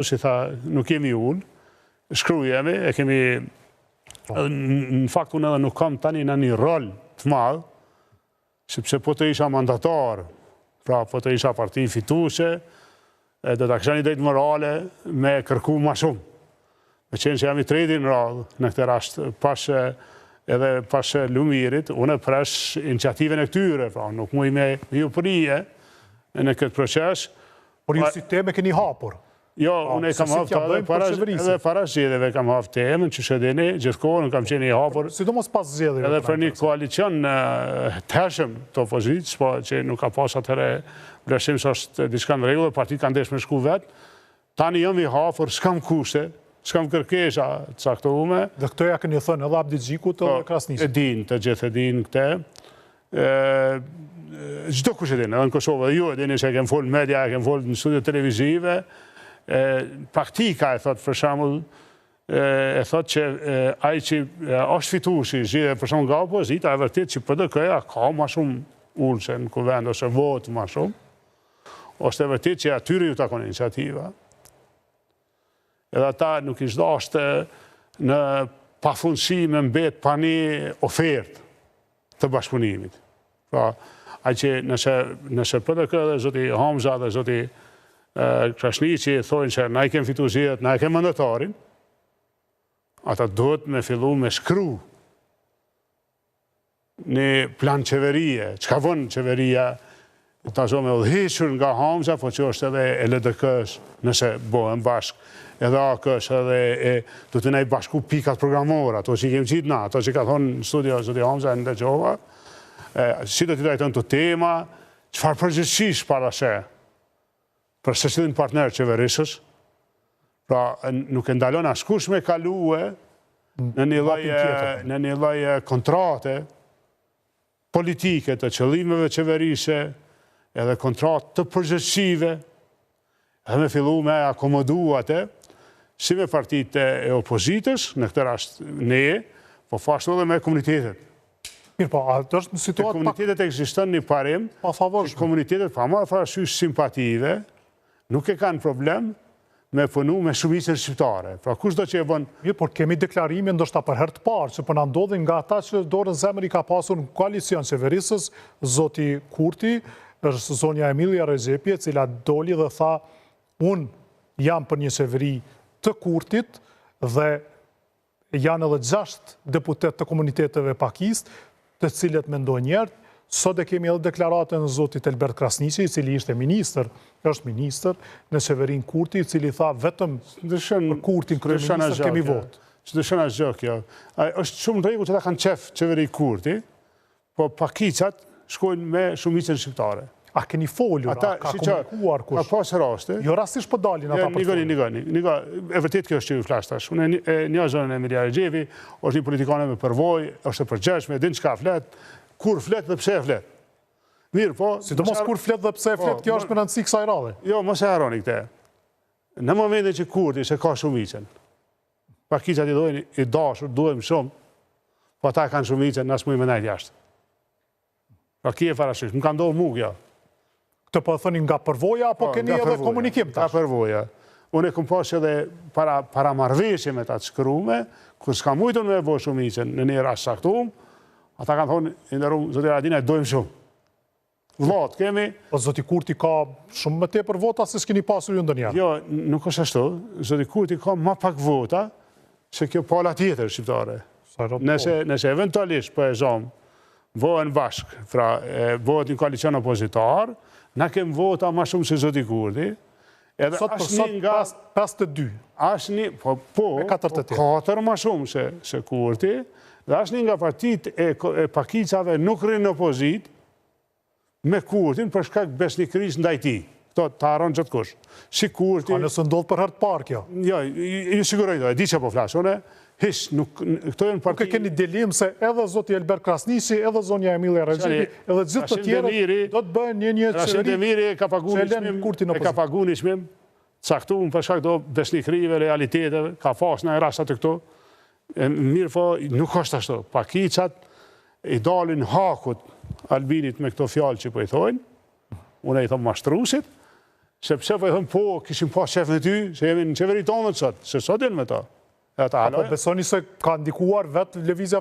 Si tha, nuk kemi unë, shkrujemi, e kemi, në fakt unë edhe nuk kam tani në një rol të madhë, sepse po të isha mandatar, pra po të isha parti fituse, do të kisha një drejtë morale me kërku ma shumë. Me qenë që jam i treti në radhë në këtë rast, edhe pas Lumirit, unë e presh iniciative në këtyre, pra nuk muj me ju përije në këtë proces. Por ju si teme keni hapur? Jo, unë e kam haftë edhe para zgjedhjeve kam haftë temën që shedeni, gjithkohën kam qenë i hapur. Sidomos pas zgjedhjeve. Edhe për një koalicion të hershëm të opozitës, po që nuk ka pas atëre vlerësim së është diçka në rregull, partit kanë ndesh me shku vetë. Tani jam i hapur, s'kam kushte, s'kam kërkesha të caktuara. Dhe këto ja keni thënë edhe Abdi Xhikut edhe Krasnisit. E din, të gjithë e din këtë. Çdo kush e din, edhe në Kosovë, ju e dini se e kem folë media, e kem folë në studio televizive. Praktika e thot për shembull e thot që ai që është fituesi zgjedhje për shembull nga opozita, e vërtet që PDK-ja ka më shumë ulse në kuvend ose votë më shumë. Është e vërtet që atyre ju takon iniciativa. Edhe ata nuk i dashte në pafundësi me mbet pa një ofertë të bashkëpunimit. Pra, ai që nëse PDK dhe zoti Hamza dhe zoti Krasniqi thonë që na i kem fitu zgjedhjet, na i kem mandatarin, ata duhet me fillu me shkru një plan qeverie, çka vën qeveria ta zo me udhëhequr nga Hamza, po që është edhe e LDK-s nëse bëhen bashk, edhe AK-s edhe do të na i bashku pikat programore, ato që i kemi qitë na, ato që ka thonë në studio zoti Hamza në dëgjova, si do t'i trajton të tema, çfarë përgjithësish para se për secilin partner qeverisës, pra nuk e ndalon askush me kalue në një lloj kontrate politike të qëllimeve qeverise, edhe kontratë të përgjithësive, edhe me fillu me akomoduate, si me partitë e opozitës, në këtë rast ne, po fashtu edhe me komunitetet. Mirë, po, atë është në situatë komunitetet ekziston një parim, që komunitetet pa marrë parasysh simpative, nuk e kanë problem me punu me shumicën shqiptare. Pra kush do që e bën... Mirë, por kemi deklarime ndoshta për herë të parë, që po na ndodhin nga ata që dorën zemër i ka pasur në koalicion qeverisës, zoti Kurti, është zonja Emilia Rezepi, e cila doli dhe tha, unë jam për një qeveri të Kurtit dhe janë edhe 6 deputet të komuniteteve pakist, të cilët mendojnë njerë. Sot e kemi edhe deklaratën në zotit Elbert Krasniqi, i cili ishte ministër, është ministër në qeverin Kurti, i cili tha vetëm për Kurtin kryeministër kemi votë. Që dëshën është gjë kjo. Është shumë rregull që ta kanë qef qeveri Kurti, po pakicat shkojnë me shumicën shqiptare. A keni folur, a ka komunikuar kush? A pas raste. Jo rastisht po dalin ata për folur. Nika, e vërtet kjo është që ju flash tash. Unë një zonën e Emilia Rezepi, është një politikane me përvojë, është e përgjeshme, din çka flet, kur flet dhe pse flet. Mirë, po... Sidomos kur flet dhe pse flet, kjo është me rëndësi kësaj radhe. Jo, mos e harroni këtë. Në momentin që Kurti se ka shumicën, pakicat i dojnë i dashur, duhem shumë, po ata kanë shumicën, na s'muj me najt jashtë. Pra ki e parasysh, më ka ndohë mu kjo. Këtë po e thëni nga përvoja, apo keni edhe komunikim tash? Nga përvoja. Unë e këm pas edhe para marrëveshje me ta të shkrume, kur s'ka mujtën me bo shumicën në një rast saktum, ata kanë thonë, inderum, zoti Radina, dojmë shumë. Vot, kemi... Po zoti Kurti ka shumë më tepër vota se s'keni pasur ju ndonjëherë. Jo, nuk është ashtu. Zoti Kurti ka më pak vota se kjo pala tjetër shqiptare. Nëse eventualisht po e zomë, vohen bashk, pra vohet një koalicion opozitar, na kem vota më shumë se zoti Kurti. Sot për sot 5-2. Ashtë një, po, 4 më shumë se Kurti, dhe është një nga partit e pakicave nuk rinë në opozit me Kurtin për shkak besnikërisë ndaj tij. Këto të haron çdo kush. Si Kurti... Ka nëse ndodh për herë të parë kjo. Jo, ju siguroj do, e di çapo flas. Unë këto janë parti... Nuk e keni dilim se edhe zoti Elbert Krasniqi, edhe zonja Emilia Rezepi, edhe gjithë të tjerët do të bëhen një Rashid Demiri ka paguar një çmim caktuar për shkak të besnikërive, realiteteve, ka pas në rasta të këto. Mirë po, nuk është ashtu. Pakicat i dalin hakut Albinit me këto fjalë që po i thojnë, unë i thom mashtrusit, sepse po i thëmë po, kishim pas qef me ty, se jemi në qeveri tonë sot, se sot jenë me ta. Apo besoni se ka ndikuar vetë lëvizja